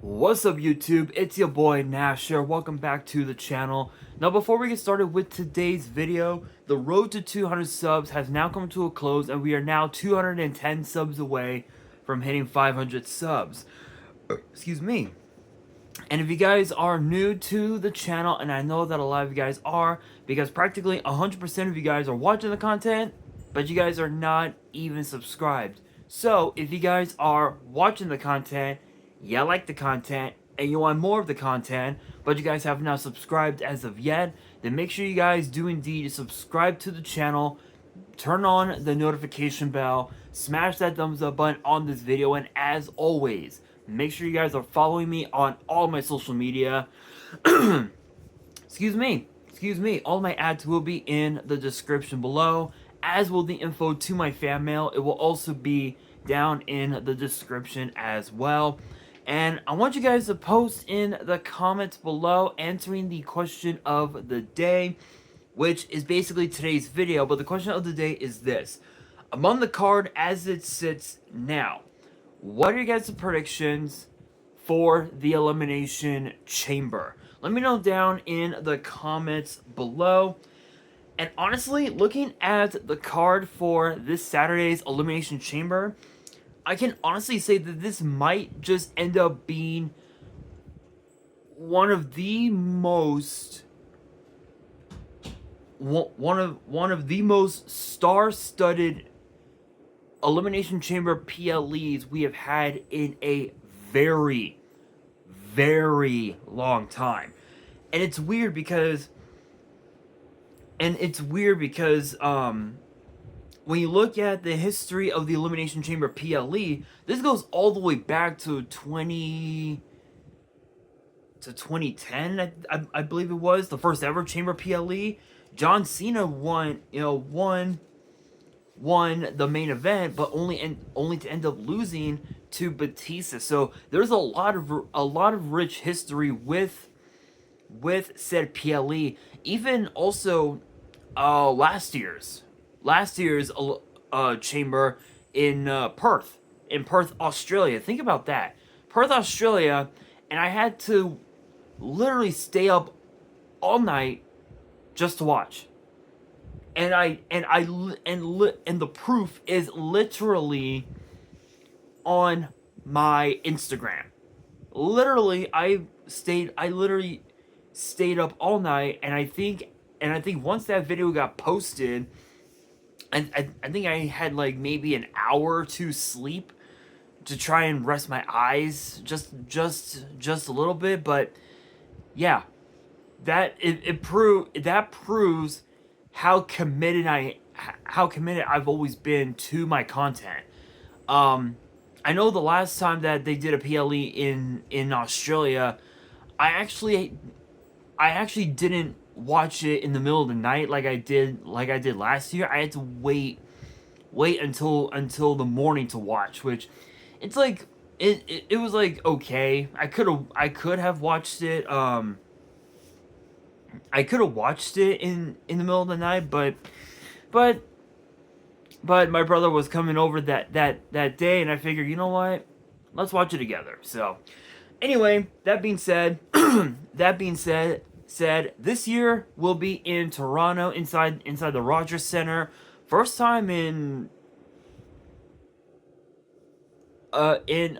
What's up YouTube, it's your boy Nash here, welcome back to the channel. Now before we get started with today's video, the road to 200 subs has now come to a close and we are now 210 subs away from hitting 500 subs. Excuse me. And if you guys are new to the channel, and I know that a lot of you guys are, because practically 100% of you guys are watching the content, but you guys are not even subscribed. So if you guys are watching the content, you like the content, and you want more of the content, but you guys have not subscribed as of yet, then make sure you guys do indeed subscribe to the channel, turn on the notification bell, smash that thumbs up button on this video, and as always, make sure you guys are following me on all my social media. Excuse me. All my ads will be in the description below, as will the info to my fan mail. It will also be down in the description as well. And I want you guys to post in the comments below answering the question of the day, which is basically today's video. But the question of the day is this: among the card as it sits now, what are your guys' predictions for the Elimination Chamber? Let me know down in the comments below. And honestly, looking at the card for this Saturday's Elimination Chamber, I can honestly say that this might just end up being one of the most star-studded Elimination Chamber PLEs we have had in a very, very long time. And it's weird because when you look at the history of the Elimination Chamber PLE, this goes all the way back to 2010, I believe it was, the first ever Chamber PLE. John Cena won the main event, but only to end up losing to Batista. So there's a lot of rich history with said PLE. Even also last year's chamber in Perth, Australia. Think about that, Perth, Australia, and I had to literally stay up all night just to watch. And the proof is literally on my Instagram. I literally stayed up all night, and I think once that video got posted, I think I had like maybe an hour or two sleep to try and rest my eyes just a little bit. But yeah, that proves how committed I've always been to my content. I know the last time that they did a PLE in Australia, I actually didn't watch it in the middle of the night like I did last year. I had to wait until the morning to watch, which it's like it was like okay. I could have watched it. I could have watched it in the middle of the night, but my brother was coming over that day, and I figured, you know what, let's watch it together. So anyway, that being said, this year will be in Toronto, inside the Rogers Center. First time in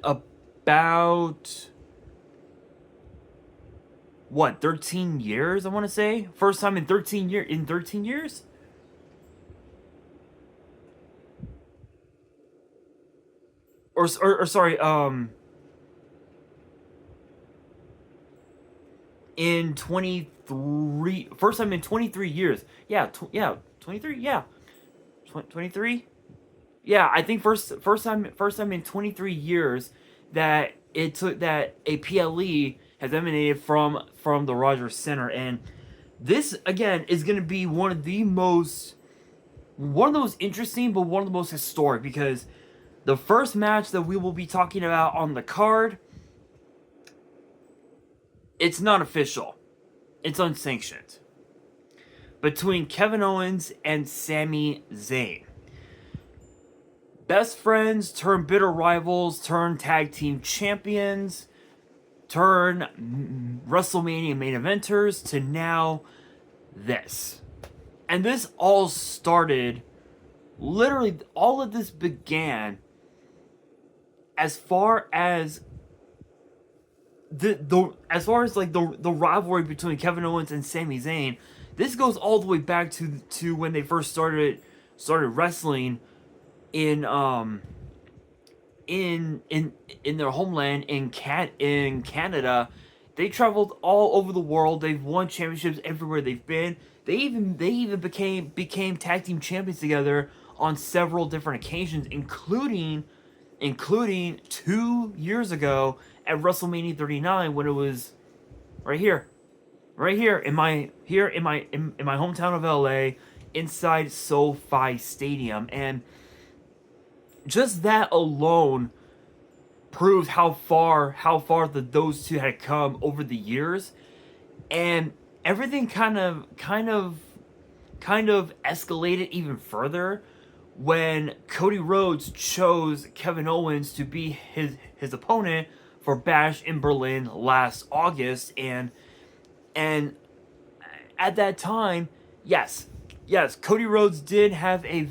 about what, 13 years, I want to say. First time in 13 years. Or sorry, in 23, first time in 23 years. Yeah, 23, yeah. 23? Yeah, I think first time in 23 years that a PLE has emanated from the Rogers Center. And this again is going to be one of the most interesting, but one of the most historic, because the first match that we will be talking about on the card, it's not official. It's unsanctioned. Between Kevin Owens and Sami Zayn. Best friends turn bitter rivals turn tag team champions. turn WrestleMania main eventers to now this. And this all started, literally, all of this began as far as the rivalry between Kevin Owens and Sami Zayn. This goes all the way back to when they first started wrestling in their homeland in Canada. They traveled all over the world. They've won championships everywhere they've been. They even became tag team champions together on several different occasions, including 2 years ago at WrestleMania 39 when it was right here in my hometown of LA, inside SoFi Stadium. And just that alone proves how far those two had come over the years. And everything kind of escalated even further when Cody Rhodes chose Kevin Owens to be his opponent for Bash in Berlin last August. And at that time, yes, Cody Rhodes did have a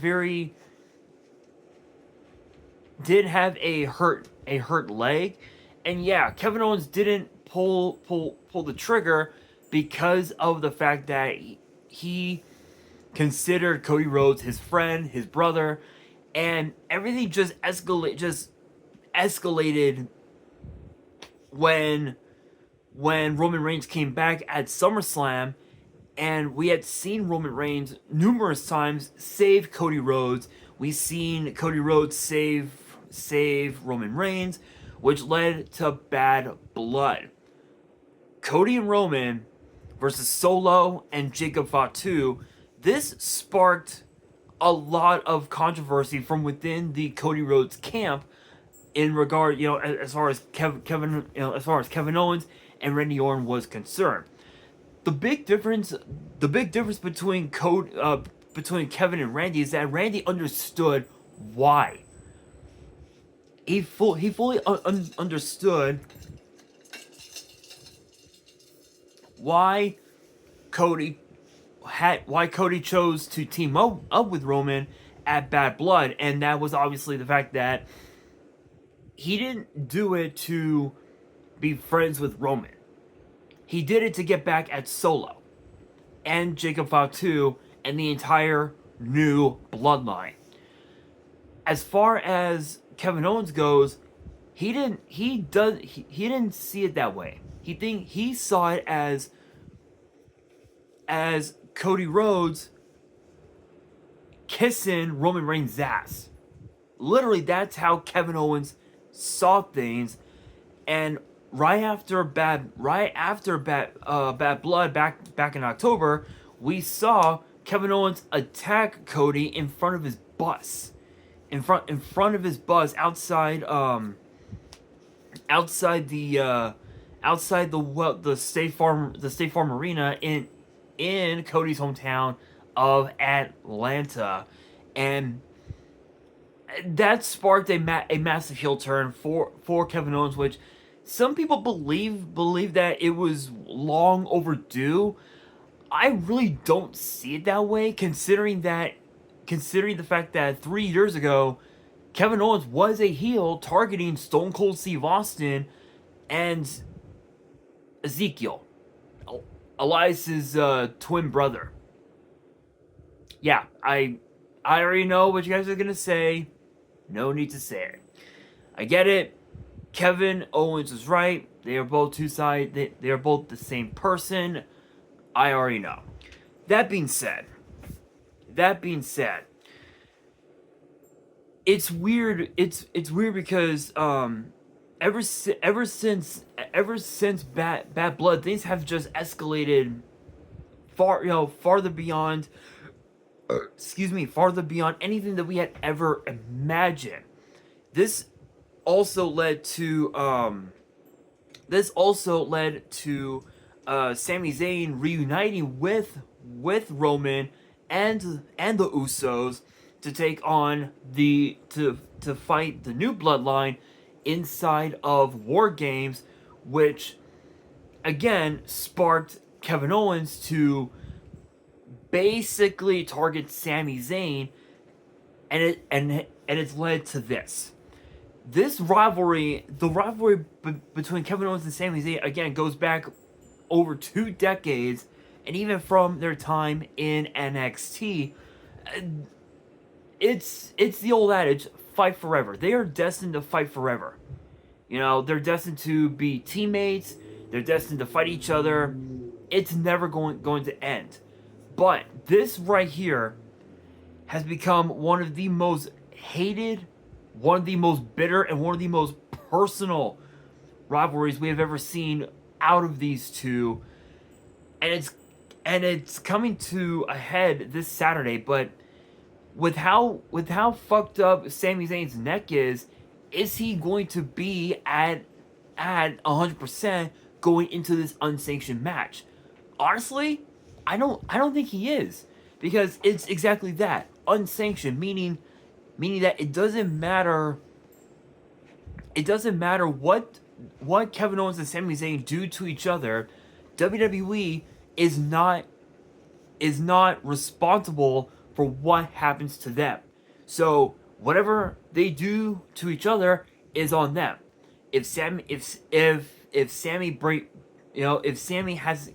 hurt leg, and yeah, Kevin Owens didn't pull the trigger because of the fact that he considered Cody Rhodes his friend, his brother, and everything just escalated when Roman Reigns came back at SummerSlam. And we had seen Roman Reigns numerous times save Cody Rhodes. We've seen Cody Rhodes save Roman Reigns, which led to Bad Blood. Cody and Roman versus Solo and Jacob Fatu. This sparked a lot of controversy from within the Cody Rhodes camp in regard, as far as Kevin Owens and Randy Orton was concerned. The big difference between Kevin and Randy is that Randy understood why. He fully understood why Cody chose to team up with Roman at Bad Blood, and that was obviously the fact that he didn't do it to be friends with Roman. He did it to get back at Solo and Jacob Fatu and the entire new bloodline. As far as Kevin Owens goes, he didn't see it that way. He saw it as Cody Rhodes kissing Roman Reigns' ass. Literally, that's how Kevin Owens saw things. And right after Bad Blood back in October, we saw Kevin Owens attack Cody in front of his bus, in front of his bus outside the State Farm Arena in Cody's hometown of Atlanta. And that sparked a massive heel turn for Kevin Owens, which some people believe that it was long overdue. I really don't see it that way, considering the fact that 3 years ago, Kevin Owens was a heel targeting Stone Cold Steve Austin and Ezekiel, Elias's twin brother. Yeah, I already know what you guys are gonna say. No need to say it. I get it. Kevin Owens is right. They are both two sides. They are both the same person. I already know. That being said, it's weird. It's weird because ever since Bad Blood, things have just escalated farther beyond. Farther beyond anything that we had ever imagined. This also led to Sami Zayn reuniting with Roman and the Usos to take on to fight the new bloodline inside of War Games, which again sparked Kevin Owens to basically target Sami Zayn, and it's led to this. This rivalry, the rivalry between Kevin Owens and Sami Zayn, again goes back over 2 decades, and even from their time in NXT, it's the old adage, fight forever. They are destined to fight forever. You know, they're destined to be teammates. They're destined to fight each other. It's never going to end. But this right here has become one of the most hated, one of the most bitter, and one of the most personal rivalries we have ever seen out of these two. And it's coming to a head this Saturday, but with how fucked up Sami Zayn's neck is he going to be at 100% going into this unsanctioned match? Honestly, I don't think he is, because it's exactly that, unsanctioned, meaning that it doesn't matter what Kevin Owens and Sami Zayn do to each other. WWE is not responsible for what happens to them. So whatever they do to each other is on them. If Sammy if Sammy has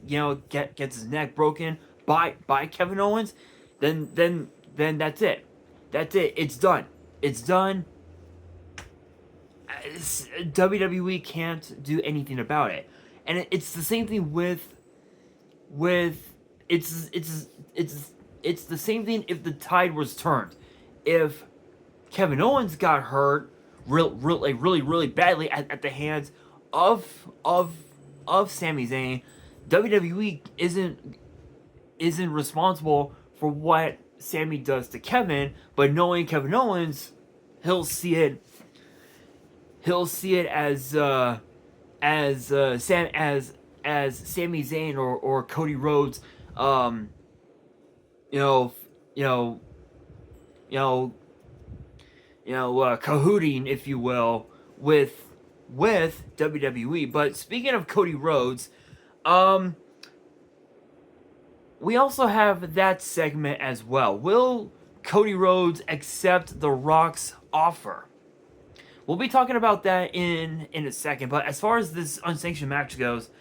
gets his neck broken by Kevin Owens, then that's it. That's it. It's done. It's done. WWE can't do anything about it, and it's the same thing with it's the same thing if the tide was turned. If Kevin Owens got hurt really badly at the hands of Sami Zayn, WWE isn't responsible for what Sammy does to Kevin, but knowing Kevin Owens, he'll see it as Sami Zayn or Cody Rhodes, cahooting, if you will, with WWE. But speaking of Cody Rhodes, we also have that segment as well. Will Cody Rhodes accept The Rock's offer? We'll be talking about that in a second. But as far as this unsanctioned match goes,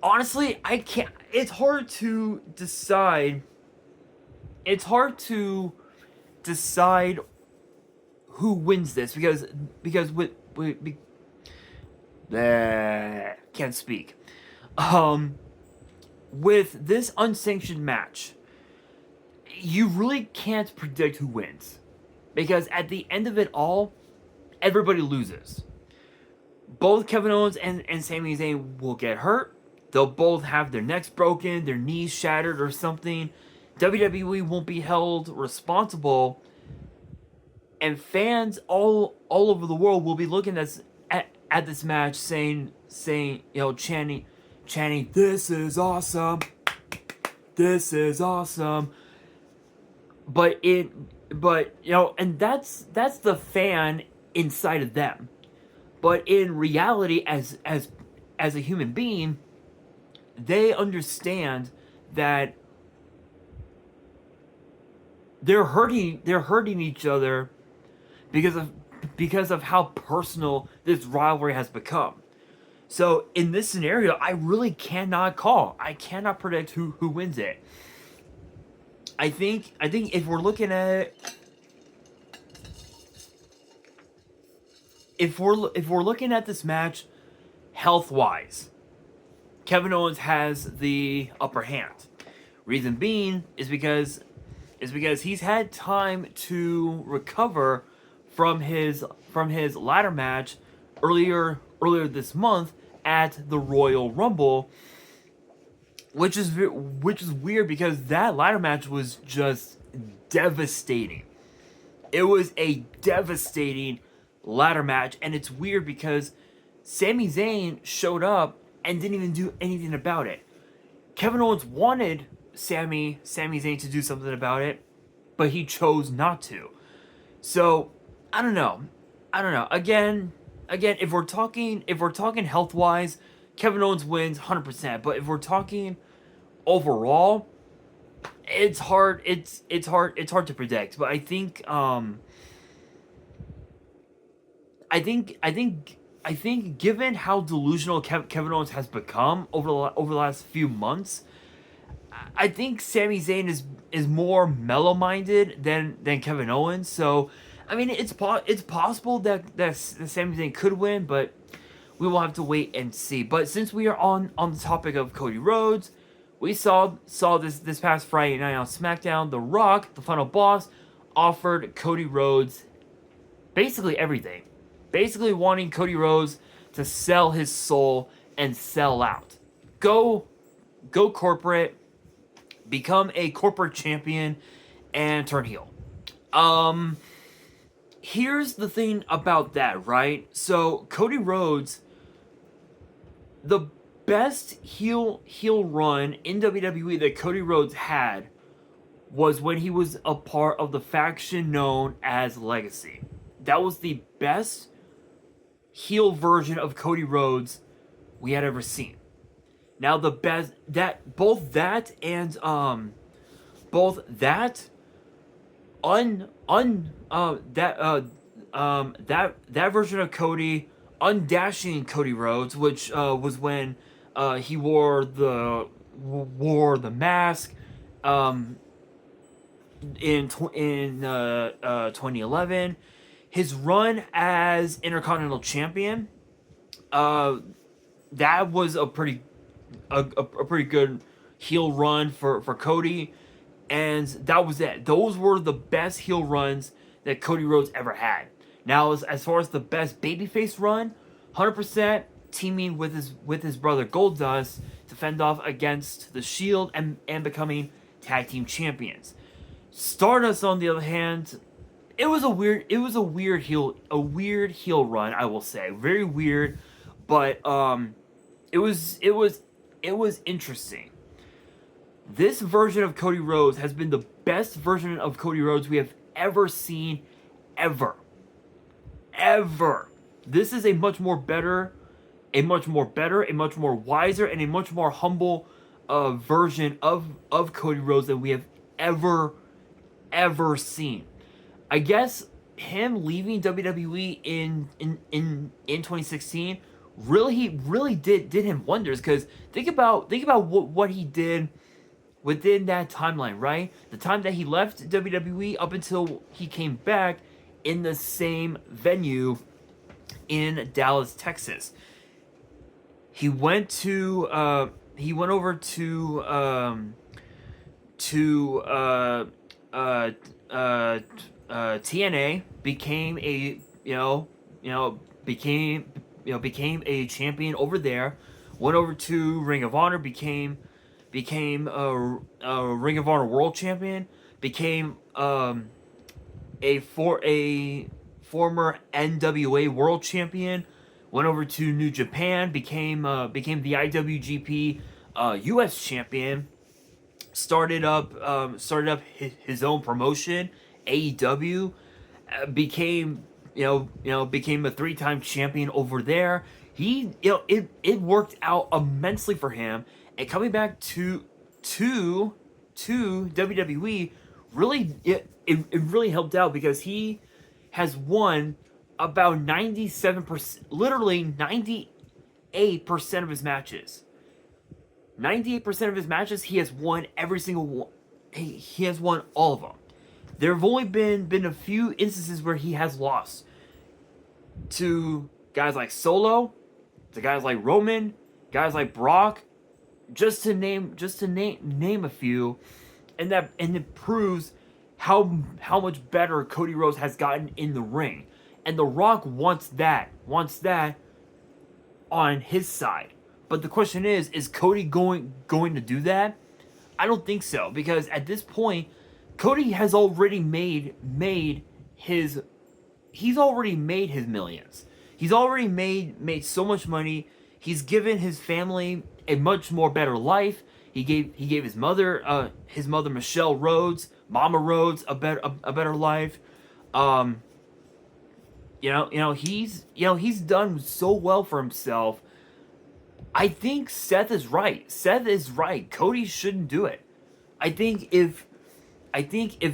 honestly, I can't. It's hard to decide. It's hard to decide who wins this because can't speak. With this unsanctioned match, you really can't predict who wins, because at the end of it all, everybody loses. Both Kevin Owens and Sami Zayn will get hurt. They'll both have their necks broken, their knees shattered or something. WWE won't be held responsible, and fans all over the world will be looking at this match saying, chanting, "This is awesome. This is awesome." And that's the fan inside of them. But in reality, as a human being, they understand that they're hurting each other because of how personal this rivalry has become. So in this scenario, I really cannot call. I cannot predict who wins it. I think if we're looking at if we're looking at this match health-wise, Kevin Owens has the upper hand. Reason being is because he's had time to recover from his ladder match earlier this month at the Royal Rumble, which is weird because that ladder match was just devastating. It was a devastating ladder match, and it's weird because Sami Zayn showed up and didn't even do anything about it. Kevin Owens wanted Sami Zayn to do something about it, but he chose not to. So I don't know. Again, if we're talking health wise, Kevin Owens wins 100%. But if we're talking overall, it's hard. It's hard. It's hard to predict. But I think given how delusional Kevin Owens has become over the last few months, I think Sami Zayn is more mellow minded than Kevin Owens. So, I mean, it's possible that Sami Zayn could win, but we will have to wait and see. But since we are on the topic of Cody Rhodes, we saw this past Friday night on SmackDown. The Rock, the final boss, offered Cody Rhodes basically everything, basically wanting Cody Rhodes to sell his soul and sell out, go corporate, become a corporate champion, and turn heel. Here's the thing about that, right? So Cody Rhodes, the best heel run in WWE that Cody Rhodes had was when he was a part of the faction known as Legacy. That was the best heel version of Cody Rhodes we had ever seen. Now the best that version of Cody, undashing Cody Rhodes, which was when he wore the mask in 2011. His run as Intercontinental Champion, that was a pretty good heel run for Cody, and that was it. Those were the best heel runs that Cody Rhodes ever had. Now, as far as the best babyface run, 100% teaming with his brother Goldust to fend off against the Shield and becoming tag team champions. Stardust, on the other hand, it was a weird heel run, I will say, very weird, but it was interesting. This version of Cody Rhodes has been the best version of Cody Rhodes we have ever seen, ever. This is a much more better, a much more wiser, and a much more humble version of Cody Rhodes than we have ever seen. I guess him leaving WWE in 2016 really did him wonders, because think about what he did within that timeline, right? The time that he left WWE up until he came back in the same venue in Dallas, Texas. He went over to TNA, became a champion over there. Went over to Ring of Honor, became a Ring of Honor World Champion. Became a former NWA World Champion. Went over to New Japan, became the IWGP US Champion. Started up his own promotion, AEW. Became a 3-time champion over there. It worked out immensely for him, and coming back to WWE it really helped out, because he has won about 97%, literally 98% of his matches. 98% of his matches, he has won every single one. He has won all of them. There have only been a few instances where he has lost to guys like Solo, to guys like Roman, guys like Brock, just to name a few, and it proves how much better Cody Rhodes has gotten in the ring. And The Rock wants that on his side. But the question is Cody going to do that? I don't think so, because at this point, Cody has already made his millions. He's already made so much money. He's given his family a much more better life. He gave his mother Michelle Rhodes, Mama Rhodes, a better life. He's done so well for himself. I think Seth is right. Seth is right. Cody shouldn't do it. I think if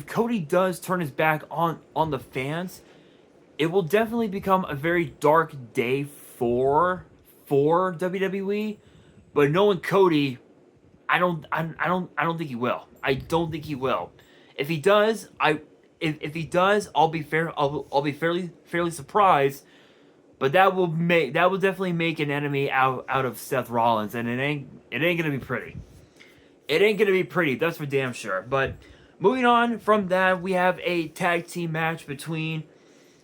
Cody does turn his back on the fans, it will definitely become a very dark day for WWE. But knowing Cody, I don't think he will. I don't think he will. If he does, if he does, I'll be fairly surprised. But that will definitely make an enemy out of Seth Rollins, and it ain't gonna be pretty. It ain't gonna be pretty. That's for damn sure. But moving on from that, we have a tag team match between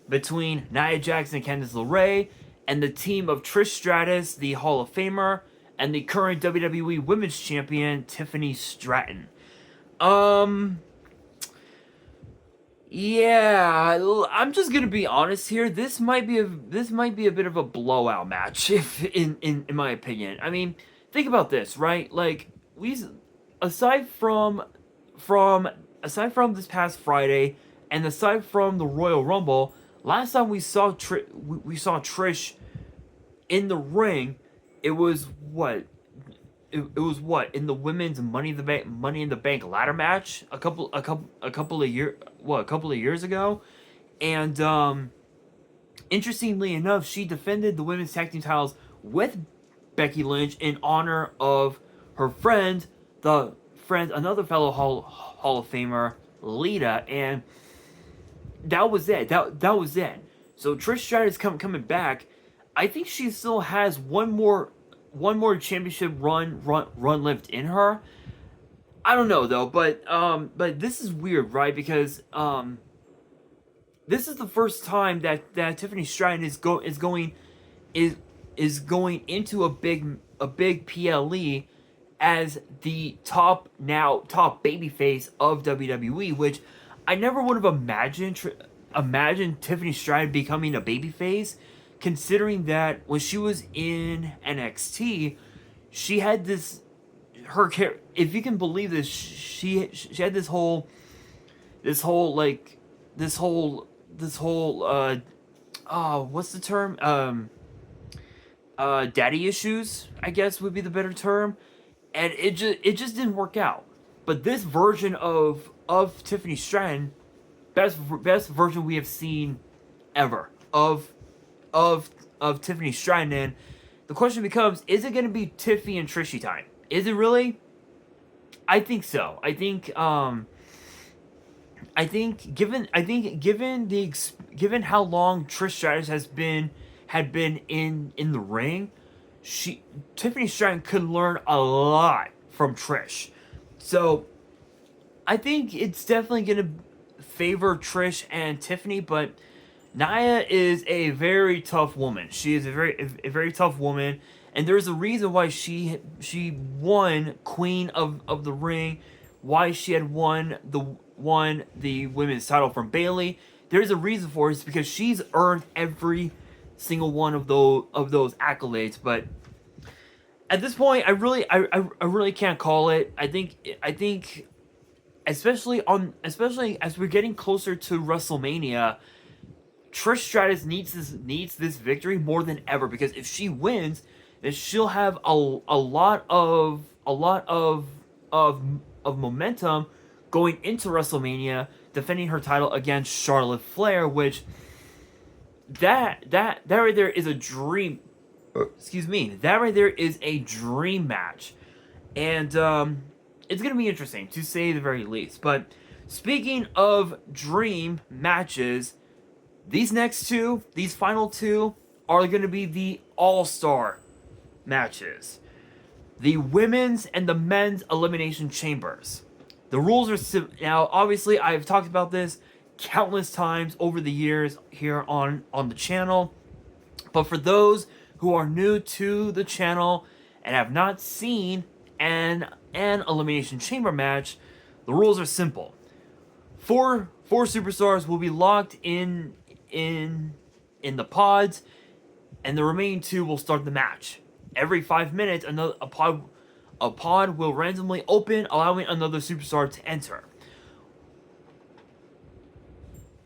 Nia Jax and Candice LeRae and the team of Trish Stratus, the Hall of Famer, and the current WWE Women's Champion Tiffany Stratton. Yeah, I'm just gonna be honest here. This might be a bit of a blowout match, if in my opinion. I mean, think about this, right? Like we, aside from this past Friday, and aside from the Royal Rumble, last time we saw Trish in the ring, it was what it was what in the women's Money in the Bank ladder match a couple of years ago, and interestingly enough, she defended the women's tag team titles with Becky Lynch in honor of her another fellow Hall of Famer, Lita, and that was it. That was it. So Trish Stratus coming back. I think she still has one more championship run left in her. I don't know though, but this is weird, right? Because this is the first time that Tiffany Stratton is going into a big PLE as the top babyface of WWE, which I never would have imagined Tiffany Stratton becoming a babyface, considering that when she was in NXT, she had this if you can believe this, she had this whole what's the term, daddy issues, I guess would be the better term, and it just didn't work out. But this version of Tiffany Stratton, best version we have seen ever of Tiffany Stratton, and the question becomes: is it going to be Tiffy and Trishy time? Is it really? I think so. I think given how long Trish Stratus had been in the ring, Tiffany Stratton could learn a lot from Trish. So I think it's definitely gonna favor Trish and Tiffany, but Nia is a very tough woman. She is a very tough woman, and there's a reason why she won Queen of the Ring, why she had won the women's title from Bayley. There's a reason for it. It's because she's earned every single one of those accolades. But at this point, I really can't call it. I think especially as we're getting closer to WrestleMania, Trish Stratus needs this victory more than ever, because if she wins, then she'll have a lot of momentum going into WrestleMania, defending her title against Charlotte Flair, which that right there is a dream. Excuse me. That right there is a dream match, and it's gonna be interesting to say the very least. But speaking of dream matches, these final two are gonna be the All-Star matches, the women's and the men's elimination chambers. The rules are now, obviously, I've talked about this countless times over the years here on the channel, but for those who are new to the channel and have not seen an elimination chamber match, the rules are simple. Four superstars will be locked in the pods, and the remaining two will start the match. Every 5 minutes, a pod will randomly open, allowing another superstar to enter.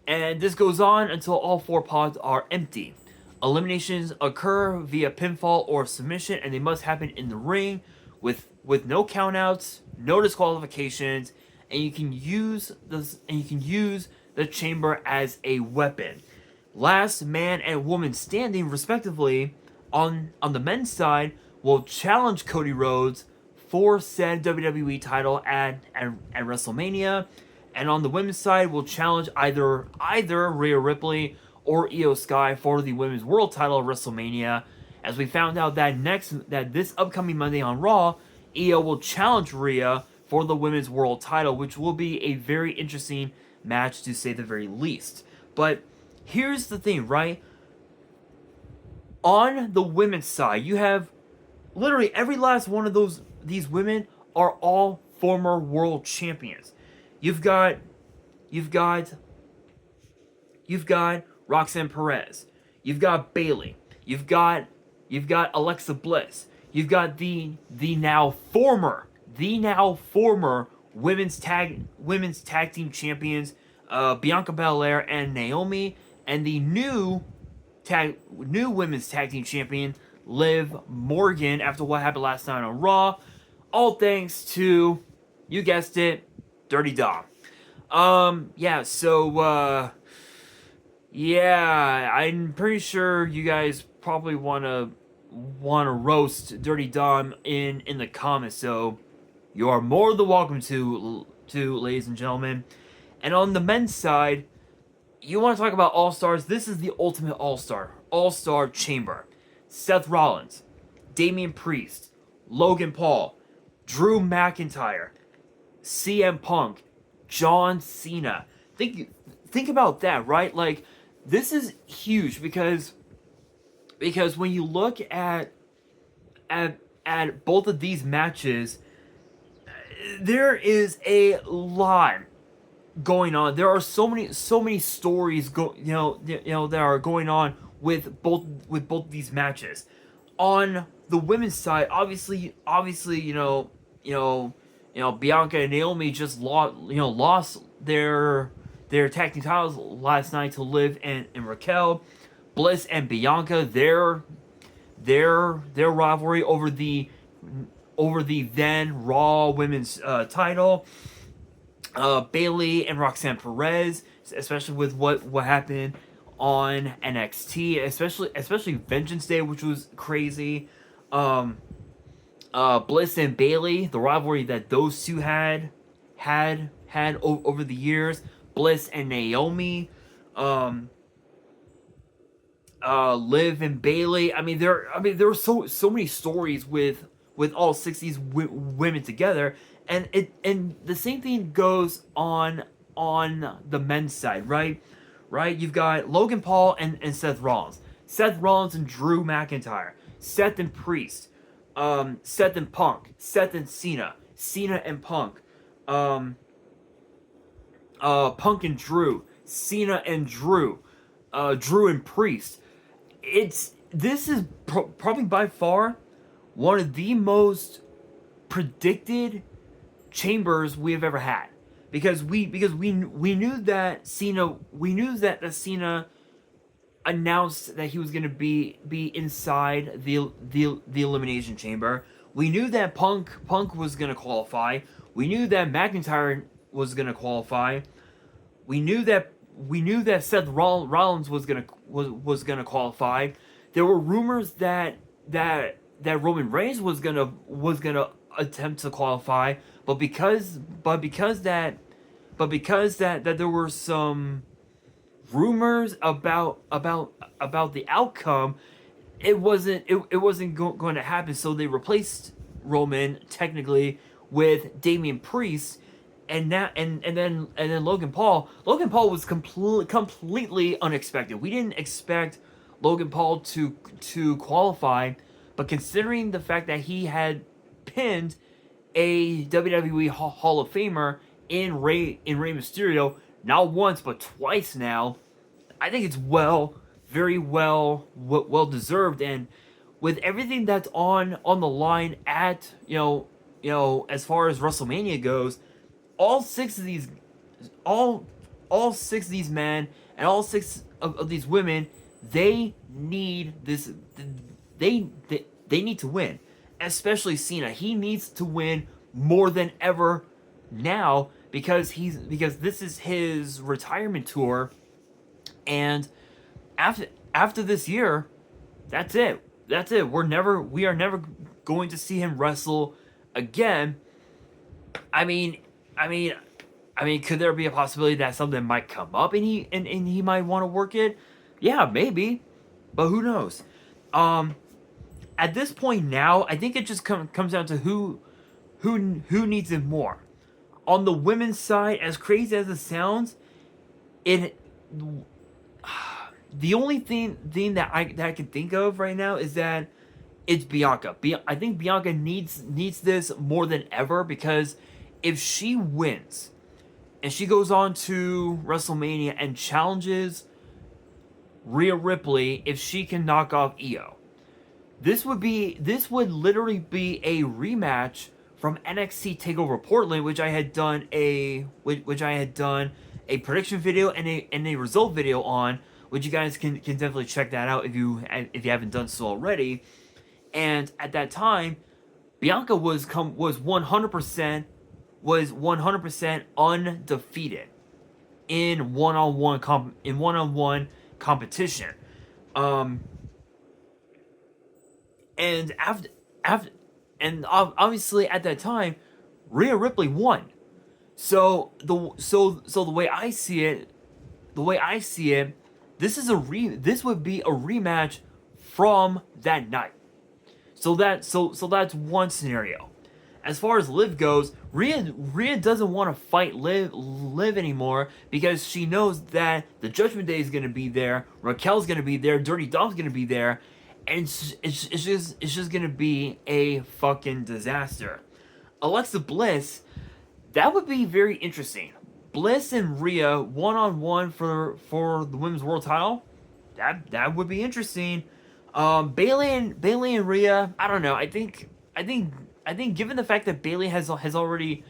And this goes on until all 4 pods are empty. Eliminations occur via pinfall or submission, and they must happen in the ring with no countouts, no disqualifications, and you can use the chamber as a weapon. Last man and woman standing, respectively, on the men's side will challenge Cody Rhodes for said WWE title at WrestleMania, and on the women's side will challenge either Rhea Ripley or Io Sky for the women's world title at WrestleMania. As we found out that this upcoming Monday on Raw, Io will challenge Rhea for the women's world title, which will be a very interesting match to say the very least. But here's the thing, right? On the women's side, you have literally every last one of these women are all former world champions. You've got Roxanne Perez. You've got Bayley. You've got Alexa Bliss. You've got the now former women's tag team champions, Bianca Belair and Naomi, and the new women's tag team champion, Liv Morgan, after what happened last night on Raw. All thanks to, you guessed it, Dirty Dom. Yeah, I'm pretty sure you guys probably wanna roast Dirty Dom in the comments, so you are more than welcome to ladies and gentlemen. And on the men's side, you want to talk about all-stars, this is the ultimate all-star chamber. Seth Rollins, Damian Priest, Logan Paul, Drew McIntyre, CM Punk, John Cena. Think about that, right? Like, this is huge because when you look at both of these matches, there is a lot going on. There are so many stories that are going on with both these matches. On the women's side, obviously, Bianca and Naomi just lost their tag team titles last night to Liv and Raquel. Bliss and Bianca, their rivalry over the then Raw Women's title. Bayley and Roxanne Perez, especially with what happened on NXT, especially Vengeance Day, which was crazy. Bliss and Bayley, the rivalry that those two had over the years. Bliss and Naomi, Liv and Bayley. There were so many stories with all 60s women together, and the same thing goes on the men's side, right? You've got Logan Paul and Seth Rollins, Seth Rollins and Drew McIntyre, Seth and Priest, Seth and Punk, Seth and Cena, Cena and Punk, Punk and Drew, Cena and Drew, Drew and Priest. This is probably by far one of the most predicted chambers we have ever had, because we knew that Cena announced that he was going to be inside the Elimination Chamber. We knew that Punk was going to qualify. We knew that McIntyre was going to qualify. We knew that Seth Rollins was going to qualify. There were rumors that Roman Reigns was gonna attempt to qualify, but because that there were some rumors about the outcome, it wasn't going to happen. So they replaced Roman technically with Damian Priest, and then Logan Paul. Logan Paul was completely unexpected. We didn't expect Logan Paul to qualify, but considering the fact that he had pinned a WWE Hall of Famer in Rey Mysterio, not once but twice now, I think it's very well deserved. And with everything that's on the line at as far as WrestleMania goes, all six of these men and all six of these women, they need this. They need to win, especially Cena. He needs to win more than ever now because this is his retirement tour, and after this year, that's it. That's it. We are never going to see him wrestle again. I mean, could there be a possibility that something might come up and he might want to work it? Yeah, maybe, but who knows? At this point now, I think it just comes down to who needs it more. On the women's side, as crazy as it sounds, the only thing that I can think of right now is that it's Bianca. I think Bianca needs this more than ever, because if she wins and she goes on to WrestleMania and challenges Rhea Ripley, if she can knock off Io, this would literally be a rematch from NXT Takeover Portland, which I had done a prediction video and a result video on, which you guys can definitely check that out if you haven't done so already. And at that time, Bianca was 100% undefeated in one-on-one competition. And obviously at that time, Rhea Ripley won. So the way I see it, this would be a rematch from that night. So that's one scenario. As far as Liv goes, Rhea doesn't want to fight Liv anymore, because she knows that the Judgment Day is going to be there, Raquel's going to be there, Dirty Dom's going to be there, and it's just going to be a fucking disaster. Alexa Bliss, that would be very interesting. Bliss and Rhea one-on-one for the women's world title. That would be interesting. Bayley and Rhea, I don't know. I think given the fact that Bayley has already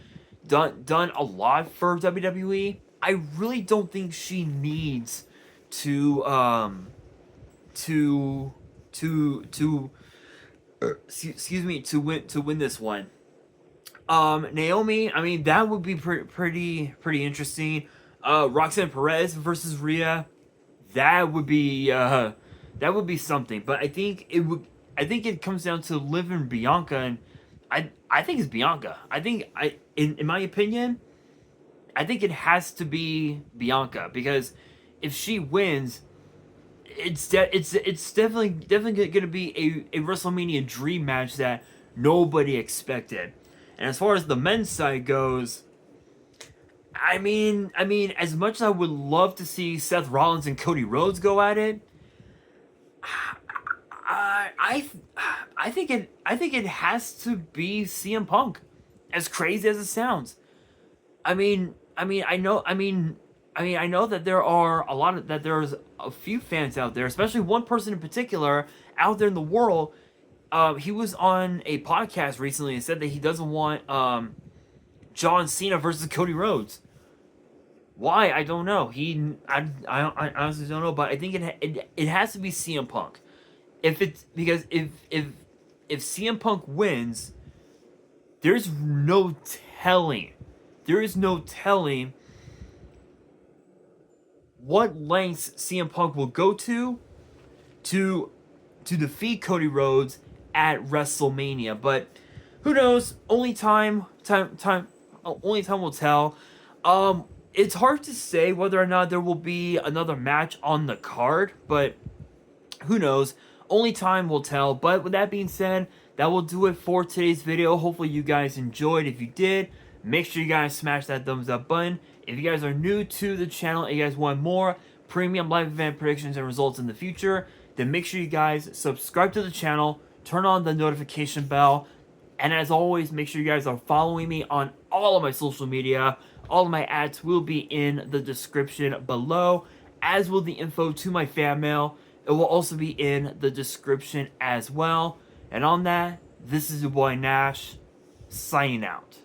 done a lot for WWE, I really don't think she needs to win this one. Naomi, I mean, that would be pretty interesting. Roxanne Perez versus Rhea, that would be something. But I think it comes down to Liv and Bianca, and I think it's Bianca. In my opinion, I think it has to be Bianca, because if she wins, it's definitely going to be a WrestleMania dream match that nobody expected. And as far as the men's side goes, I mean, as much as I would love to see Seth Rollins and Cody Rhodes go at it, I think it has to be CM Punk. As crazy as it sounds, I know that there's a few fans out there, especially one person in particular out there in the world. He was on a podcast recently and said that he doesn't want John Cena versus Cody Rhodes. Why? I don't know. I honestly don't know, but I think it has to be CM Punk. Because if CM Punk wins, there's no telling what lengths CM Punk will go to defeat Cody Rhodes at WrestleMania. But who knows? Only time will tell. It's hard to say whether or not there will be another match on the card, but who knows? Only time will tell. But with that being said, that will do it for today's video. Hopefully you guys enjoyed. If you did, make sure you guys smash that thumbs up button. If you guys are new to the channel and you guys want more premium live event predictions and results in the future, then make sure you guys subscribe to the channel, turn on the notification bell, and as always, make sure you guys are following me on all of my social media. All of my ads will be in the description below, as will the info to my fan mail. It will also be in the description as well. And on that, this is your boy Nash, signing out.